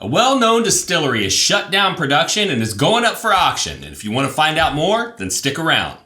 A well-known distillery has shut down production and is going up for auction. And if you want to find out more, then stick around.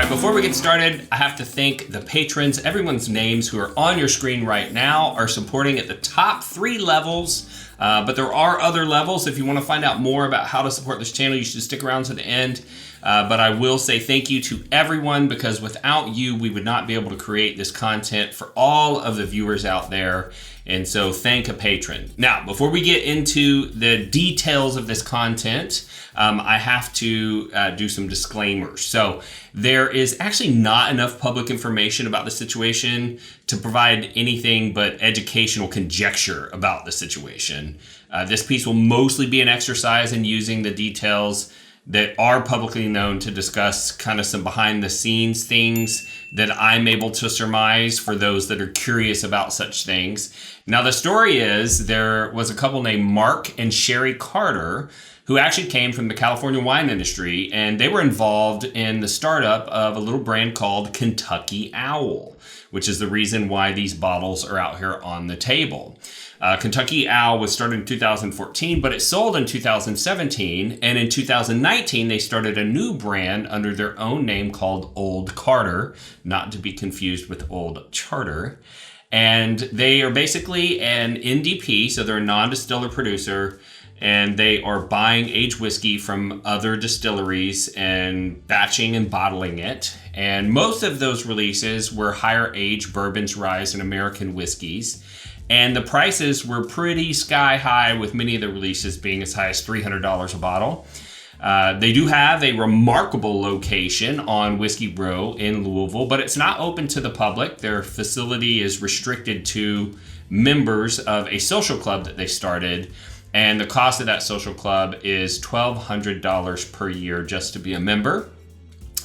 Before we get started, I have to thank the patrons. Everyone's names who are on your screen right now are supporting at the top 3 levels, but there are other levels. If you want to find out more about how to support this channel, you should stick around to the end. But I will say thank you to everyone, because without you, we would not be able to create this content for all of the viewers out there. And so thank a patron. Now, before we get into the details of this content, I have to do some disclaimers. So there is actually not enough public information about the situation to provide anything but educational conjecture about the situation. This piece will mostly be an exercise in using the details that are publicly known to discuss kind of some behind the scenes things that I'm able to surmise for those that are curious about such things. Now, the story is there was a couple named Mark and Sherry Carter who actually came from the California wine industry, and they were involved in the startup of a little brand called Kentucky Owl, which is the reason why these bottles are out here on the table. Kentucky Owl was started in 2014, but it sold in 2017, and in 2019 they started a new brand under their own name called Old Carter, not to be confused with Old Charter. And they are basically an NDP, so they're a non-distiller producer, and they are buying aged whiskey from other distilleries and batching and bottling it. And most of those releases were higher aged bourbons, rye, and American whiskeys. And the prices were pretty sky high, with many of the releases being as high as $300 a bottle. They do have a remarkable location on Whiskey Row in Louisville, but it's not open to the public. Their facility is restricted to members of a social club that they started. And the cost of that social club is $1,200 per year just to be a member.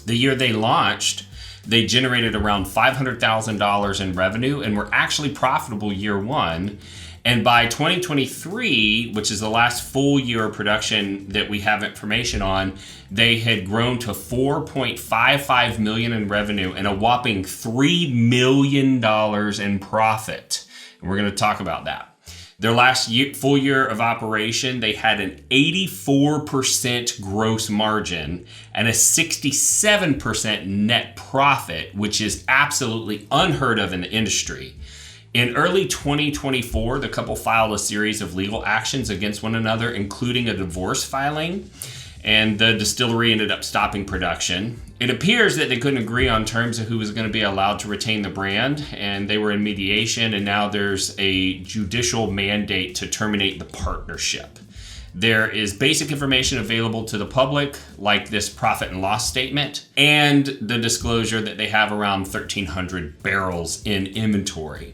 The year they launched, they generated around $500,000 in revenue and were actually profitable year one. And by 2023, which is the last full year of production that we have information on, they had grown to $4.55 million in revenue and a whopping $3 million in profit. And we're going to talk about that. Their last full year of operation, they had an 84% gross margin and a 67% net profit, which is absolutely unheard of in the industry. In early 2024, the couple filed a series of legal actions against one another, including a divorce filing, and the distillery ended up stopping production. It appears that they couldn't agree on terms of who was going to be allowed to retain the brand, and they were in mediation, and now there's a judicial mandate to terminate the partnership. There is basic information available to the public, like this profit and loss statement, and the disclosure that they have around 1,300 barrels in inventory.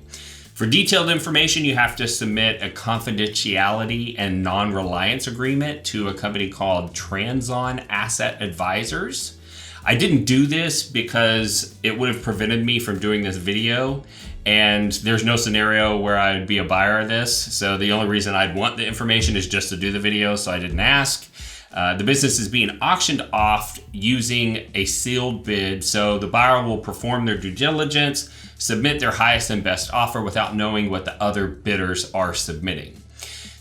For detailed information, you have to submit a confidentiality and non-reliance agreement to a company called Transon Asset Advisors. I didn't do this because it would have prevented me from doing this video, and there's no scenario where I'd be a buyer of this. So the only reason I'd want the information is just to do the video, so I didn't ask. The business is being auctioned off using a sealed bid, so the buyer will perform their due diligence, submit their highest and best offer without knowing what the other bidders are submitting.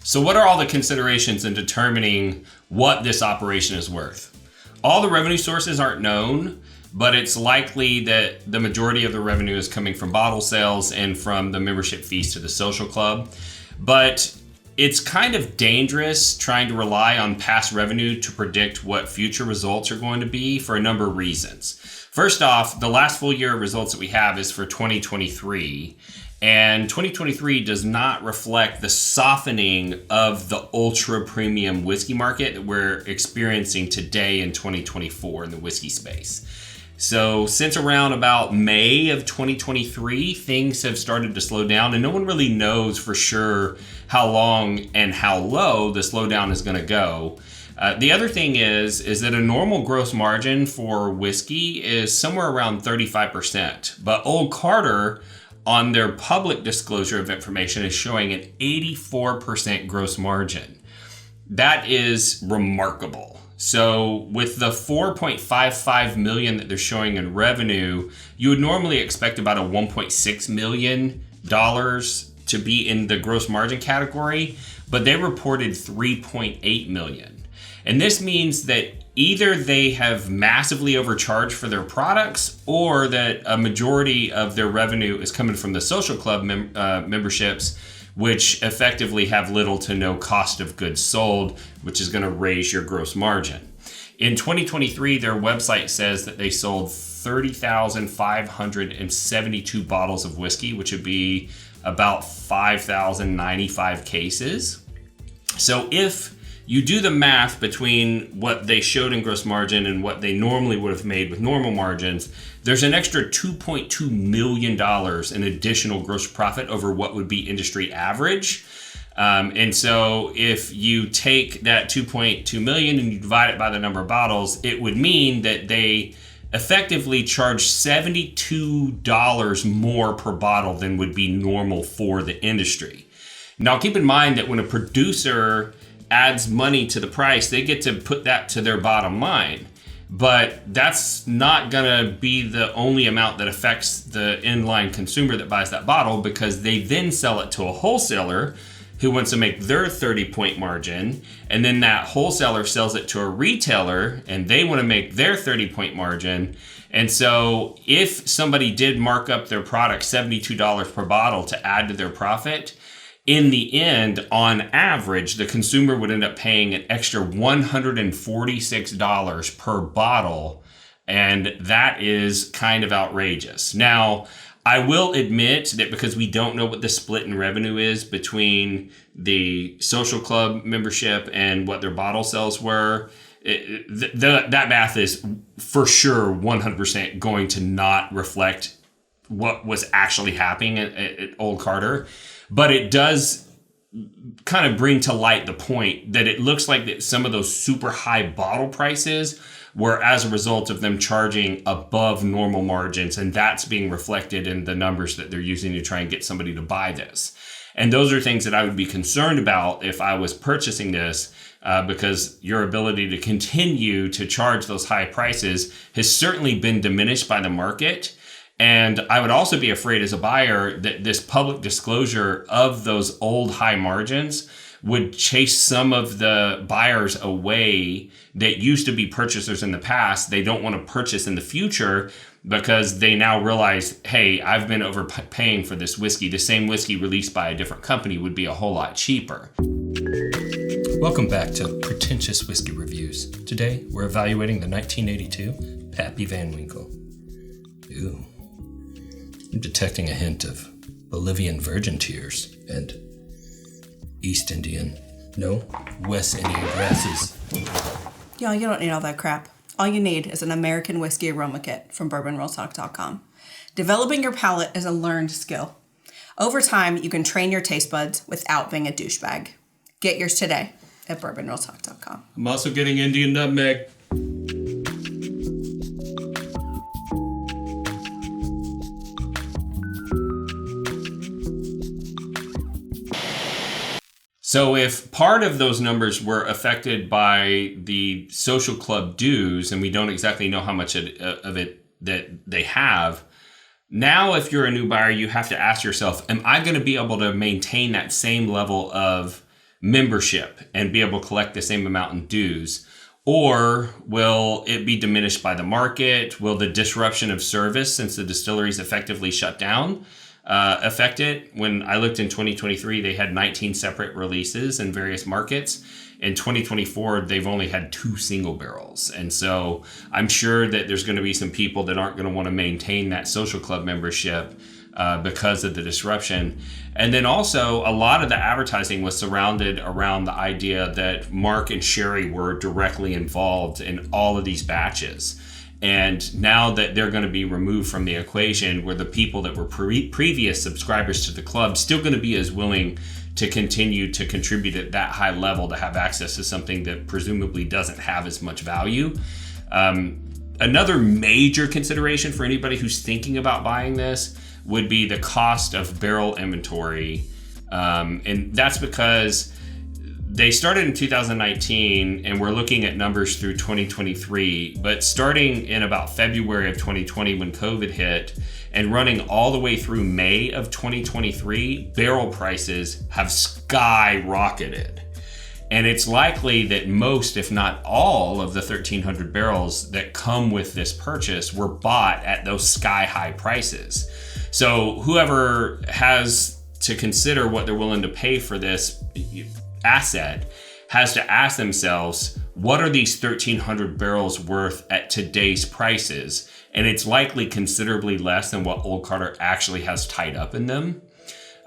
So what are all the considerations in determining what this operation is worth? All the revenue sources aren't known, but it's likely that the majority of the revenue is coming from bottle sales and from the membership fees to the social club. But it's kind of dangerous trying to rely on past revenue to predict what future results are going to be for a number of reasons. First off, the last full year of results that we have is for 2023, and 2023 does not reflect the softening of the ultra premium whiskey market that we're experiencing today in 2024 in the whiskey space. So since around about May of 2023, things have started to slow down, and no one really knows for sure how long and how low the slowdown is going to go. The other thing is that a normal gross margin for whiskey is somewhere around 35%, but Old Carter on their public disclosure of information is showing an 84% gross margin. That is remarkable. So with the $4.55 million that they're showing in revenue, you would normally expect about a $1.6 million to be in the gross margin category, but they reported $3.8 million. And this means that either they have massively overcharged for their products, or that a majority of their revenue is coming from the social club memberships, which effectively have little to no cost of goods sold, which is going to raise your gross margin. In 2023, their website says that they sold 30,572 bottles of whiskey, which would be about 5,095 cases. So if you do the math between what they showed in gross margin and what they normally would have made with normal margins, there's an extra $2.2 million in additional gross profit over what would be industry average. And so if you take that 2.2 million and you divide it by the number of bottles, it would mean that they effectively charge $72 more per bottle than would be normal for the industry. Now, keep in mind that when a producer adds money to the price, they get to put that to their bottom line. But that's not gonna be the only amount that affects the inline consumer that buys that bottle, because they then sell it to a wholesaler who wants to make their 30-point margin, and then that wholesaler sells it to a retailer and they want to make their 30-point margin. And so if somebody did mark up their product $72 per bottle to add to their profit, in the end, on average, the consumer would end up paying an extra $146 per bottle, and that is kind of outrageous. Now, I will admit that because we don't know what the split in revenue is between the social club membership and what their bottle sales were, that math is for sure 100% going to not reflect what was actually happening at Old Carter. But it does kind of bring to light the point that it looks like that some of those super high bottle prices were as a result of them charging above normal margins, and that's being reflected in the numbers that they're using to try and get somebody to buy this. And those are things that I would be concerned about if I was purchasing this, because your ability to continue to charge those high prices has certainly been diminished by the market. And I would also be afraid as a buyer that this public disclosure of those old high margins would chase some of the buyers away that used to be purchasers in the past. They don't want to purchase in the future because they now realize, hey, I've been overpaying for this whiskey. The same whiskey released by a different company would be a whole lot cheaper. Welcome back to Pretentious Whiskey Reviews. Today, we're evaluating the 1982 Pappy Van Winkle. Ooh. I'm detecting a hint of Bolivian virgin tears and East Indian, West Indian grasses. Y'all, you don't need all that crap. All you need is an American whiskey aroma kit from bourbonrolltalk.com. Developing your palate is a learned skill. Over time, you can train your taste buds without being a douchebag. Get yours today at bourbonrolltalk.com. I'm also getting Indian nutmeg. So if part of those numbers were affected by the social club dues, and we don't exactly know how much of it that they have, now if you're a new buyer, you have to ask yourself, am I going to be able to maintain that same level of membership and be able to collect the same amount in dues? Or will it be diminished by the market? Will the disruption of service, since the distilleries effectively shut down, affect it? When I looked in 2023, they had 19 separate releases in various markets. In 2024, they've only had 2 single barrels. And so I'm sure that there's going to be some people that aren't going to want to maintain that social club membership because of the disruption. And then also, a lot of the advertising was surrounded around the idea that Mark and Sherry were directly involved in all of these batches. And now that they're going to be removed from the equation, where the people that were previous subscribers to the club still going to be as willing to continue to contribute at that high level to have access to something that presumably doesn't have as much value. Another major consideration for anybody who's thinking about buying this would be the cost of barrel inventory. And that's because they started in 2019 and we're looking at numbers through 2023, but starting in about February of 2020 when COVID hit and running all the way through May of 2023, barrel prices have skyrocketed. And it's likely that most, if not all, of the 1,300 barrels that come with this purchase were bought at those sky-high prices. So whoever has to consider what they're willing to pay for this asset has to ask themselves, what are these 1,300 barrels worth at today's prices? And it's likely considerably less than what Old Carter actually has tied up in them.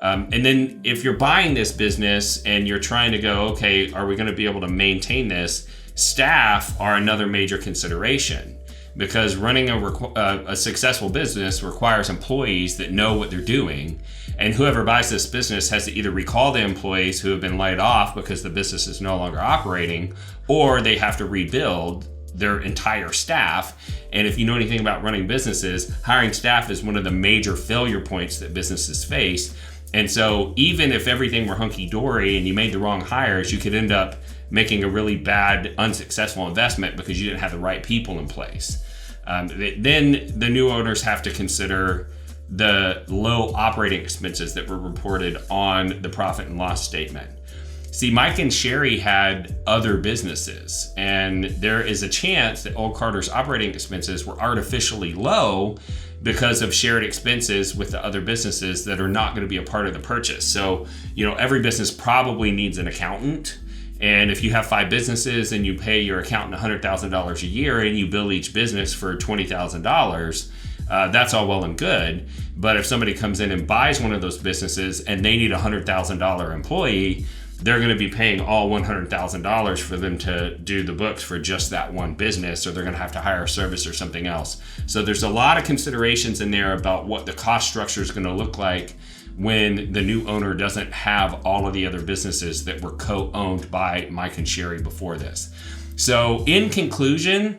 And then if you're buying this business and you're trying to go, okay, are we going to be able to maintain this? Staff are another major consideration, because running a successful business requires employees that know what they're doing. And whoever buys this business has to either recall the employees who have been laid off because the business is no longer operating, or they have to rebuild their entire staff. And if you know anything about running businesses, hiring staff is one of the major failure points that businesses face. And so even if everything were hunky-dory and you made the wrong hires, you could end up making a really bad, unsuccessful investment because you didn't have the right people in place. Then the new owners have to consider the low operating expenses that were reported on the profit and loss statement. See, Mike and Sherry had other businesses, and there is a chance that Old Carter's operating expenses were artificially low because of shared expenses with the other businesses that are not going to be a part of the purchase. So, every business probably needs an accountant. And if you have 5 businesses and you pay your accountant $100,000 a year and you bill each business for $20,000, that's all well and good. But if somebody comes in and buys one of those businesses and they need a $100,000 employee, they're going to be paying all $100,000 for them to do the books for just that one business, or they're going to have to hire a service or something else. So there's a lot of considerations in there about what the cost structure is going to look like when the new owner doesn't have all of the other businesses that were co-owned by Mike and Sherry before this. So in conclusion,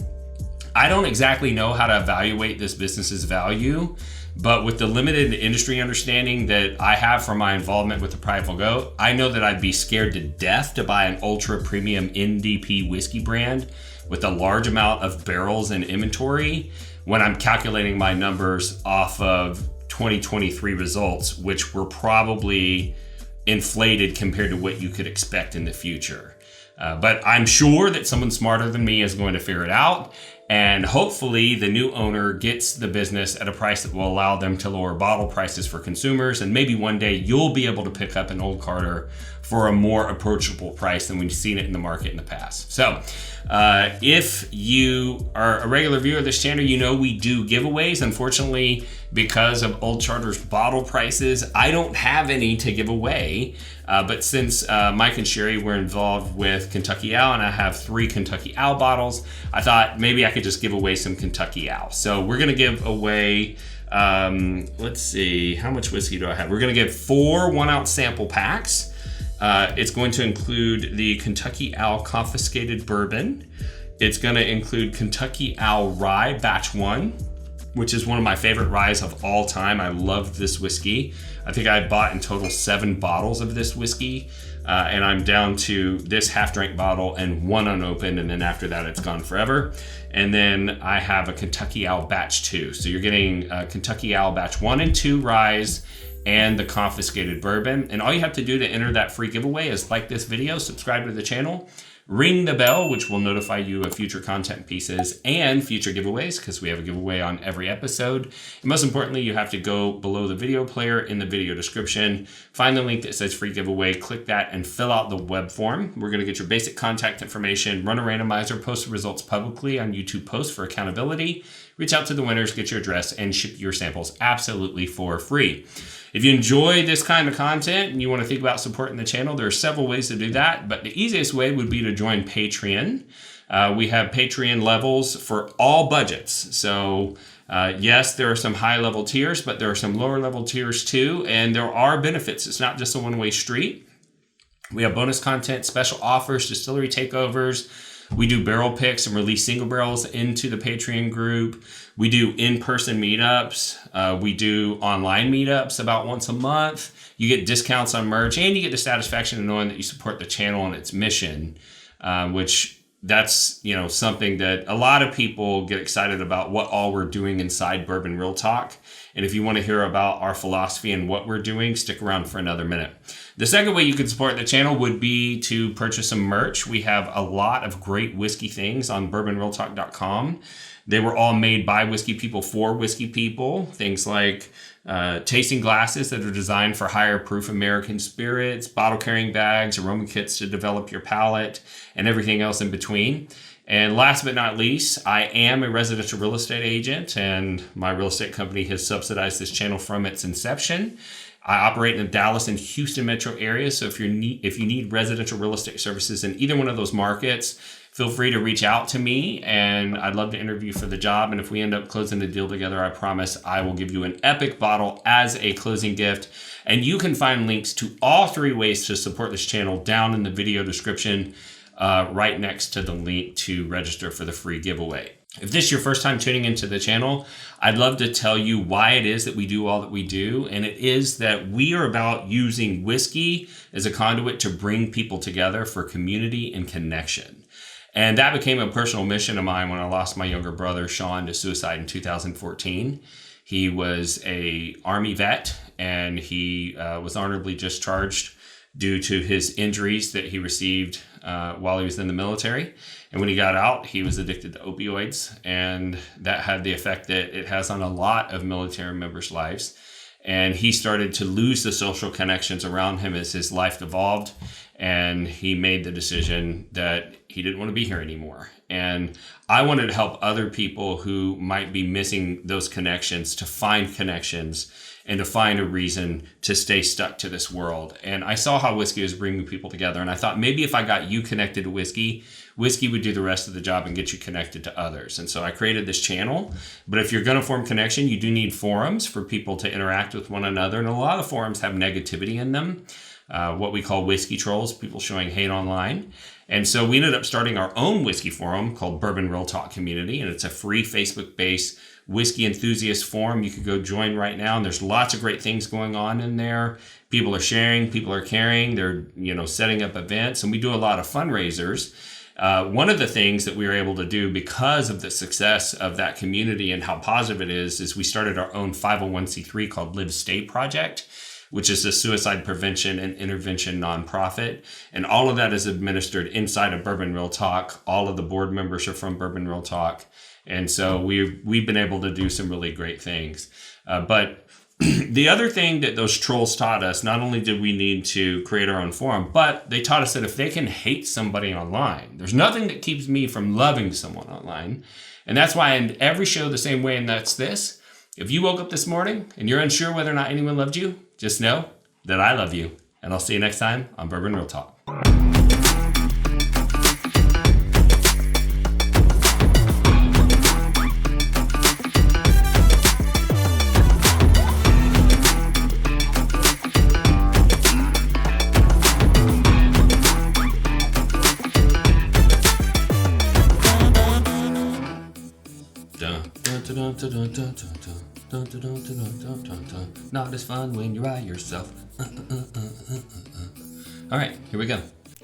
I don't exactly know how to evaluate this business's value, but with the limited industry understanding that I have from my involvement with the Prideful Goat, I know that I'd be scared to death to buy an ultra premium NDP whiskey brand with a large amount of barrels in inventory when I'm calculating my numbers off of 2023 results, which were probably inflated compared to what you could expect in the future. But I'm sure that someone smarter than me is going to figure it out. And hopefully the new owner gets the business at a price that will allow them to lower bottle prices for consumers. And maybe one day you'll be able to pick up an Old Carter for a more approachable price than we've seen it in the market in the past. So if you are a regular viewer of this channel, we do giveaways. Unfortunately, because of Old Charter's bottle prices, I don't have any to give away. But since Mike and Sherry were involved with Kentucky Owl, and I have 3 Kentucky Owl bottles, I thought maybe I could just give away some Kentucky Owl. So we're going to give away, let's see, how much whiskey do I have? We're going to give 4 1-ounce sample packs. It's going to include the Kentucky Owl Confiscated Bourbon. It's going to include Kentucky Owl Rye Batch 1, which is one of my favorite ryes of all time. I love this whiskey. I think I bought in total 7 bottles of this whiskey, and I'm down to this half-drink bottle and 1 unopened, and then after that it's gone forever. And then I have a Kentucky Owl Batch 2. So you're getting Kentucky Owl Batch 1 and 2 ryes and the Confiscated Bourbon. And all you have to do to enter that free giveaway is like this video, subscribe to the channel, ring the bell, which will notify you of future content pieces and future giveaways, because we have a giveaway on every episode. And most importantly, you have to go below the video player in the video description, find the link that says free giveaway, click that, and fill out the web form. We're going to get your basic contact information, run a randomizer, post the results publicly on YouTube posts for accountability, reach out to the winners, get your address, and ship your samples absolutely for free. If you enjoy this kind of content and you want to think about supporting the channel, there are several ways to do that, but the easiest way would be to join Patreon. We have Patreon levels for all budgets. So yes, there are some high-level tiers, but there are some lower-level tiers too, and there are benefits. It's not just a one-way street. We have bonus content, special offers, distillery takeovers, We do barrel picks and release single barrels into the Patreon group. We do in-person meetups. We do online meetups about once a month. You get discounts on merch, and you get the satisfaction of knowing that you support the channel and its mission, which that's, something that a lot of people get excited about, what all we're doing inside Bourbon Real Talk. And if you want to hear about our philosophy and what we're doing, stick around for another minute. The second way you can support the channel would be to purchase some merch. We have a lot of great whiskey things on bourbonrealtalk.com. They were all made by whiskey people for whiskey people. Things like tasting glasses that are designed for higher proof American spirits, bottle carrying bags, aroma kits to develop your palate, and everything else in between. And last but not least, I am a residential real estate agent, and my real estate company has subsidized this channel from its inception. I operate in the Dallas and Houston metro area, so if you need residential real estate services in either one of those markets, feel free to reach out to me, and I'd love to interview for the job. And if we end up closing the deal together, I promise I will give you an epic bottle as a closing gift. And you can find links to all 3 ways to support this channel down in the video description, right next to the link to register for the free giveaway. If this is your first time tuning into the channel, I'd love to tell you why it is that we do all that we do. And it is that we are about using whiskey as a conduit to bring people together for community and connection. And that became a personal mission of mine when I lost my younger brother, Sean, to suicide in 2014. He was an Army vet, and he was honorably discharged due to his injuries that he received while he was in the military. And when he got out, he was addicted to opioids, and that had the effect that it has on a lot of military members' lives. And he started to lose the social connections around him as his life evolved, and he made the decision that he didn't want to be here anymore. And I wanted to help other people who might be missing those connections to find connections and to find a reason to stay stuck to this world. And I saw how whiskey was bringing people together, and I thought maybe if I got you connected to whiskey, whiskey would do the rest of the job and get you connected to others. And so I created this channel. But if you're going to form connection, you do need forums for people to interact with one another. And a lot of forums have negativity in them, what we call whiskey trolls, people showing hate online. And so we ended up starting our own whiskey forum called Bourbon Real Talk Community. And it's a free Facebook-based whiskey enthusiast forum. You could go join right now. And there's lots of great things going on in there. People are sharing, people are caring. They're, setting up events. And we do a lot of fundraisers. One of the things that we were able to do because of the success of that community and how positive it is we started our own 501c3 called Live Stay Project, which is a suicide prevention and intervention nonprofit. And all of that is administered inside of Bourbon Real Talk. All of the board members are from Bourbon Real Talk. And so we've been able to do some really great things. But the other thing that those trolls taught us, not only did we need to create our own forum, but they taught us that if they can hate somebody online, there's nothing that keeps me from loving someone online. And that's why I end every show the same way, and that's this. If you woke up this morning and you're unsure whether or not anyone loved you, just know that I love you. And I'll see you next time on Bourbon Real Talk. Not as fun when you're by yourself. All right, here we go.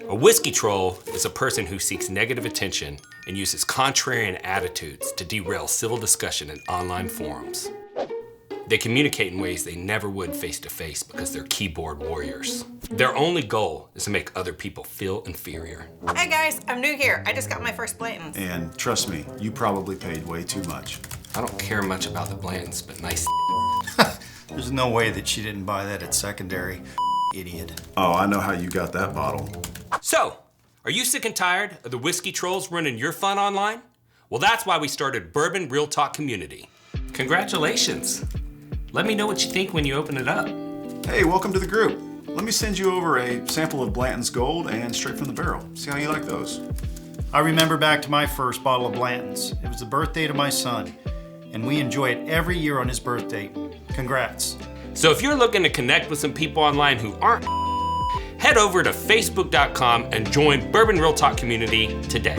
A whiskey troll is a person who seeks negative attention and uses contrarian attitudes to derail civil discussion in online forums. They communicate in ways they never would face to face because they're keyboard warriors. Their only goal is to make other people feel inferior. Hey guys, I'm new here. I just got my first Blanton's. And trust me, you probably paid way too much. I don't care much about the Blantons, but nice. There's no way that she didn't buy that at secondary. Idiot. Oh, I know how you got that bottle. So, are you sick and tired of the whiskey trolls running your fun online? Well, that's why we started Bourbon Real Talk Community. Congratulations. Let me know what you think when you open it up. Hey, welcome to the group. Let me send you over a sample of Blanton's Gold and straight from the barrel. See how you like those. I remember back to my first bottle of Blanton's. It was the birthday to my son, and we enjoy it every year on his birthday. Congrats. So if you're looking to connect with some people online who aren't, head over to facebook.com and join Bourbon Real Talk Community today.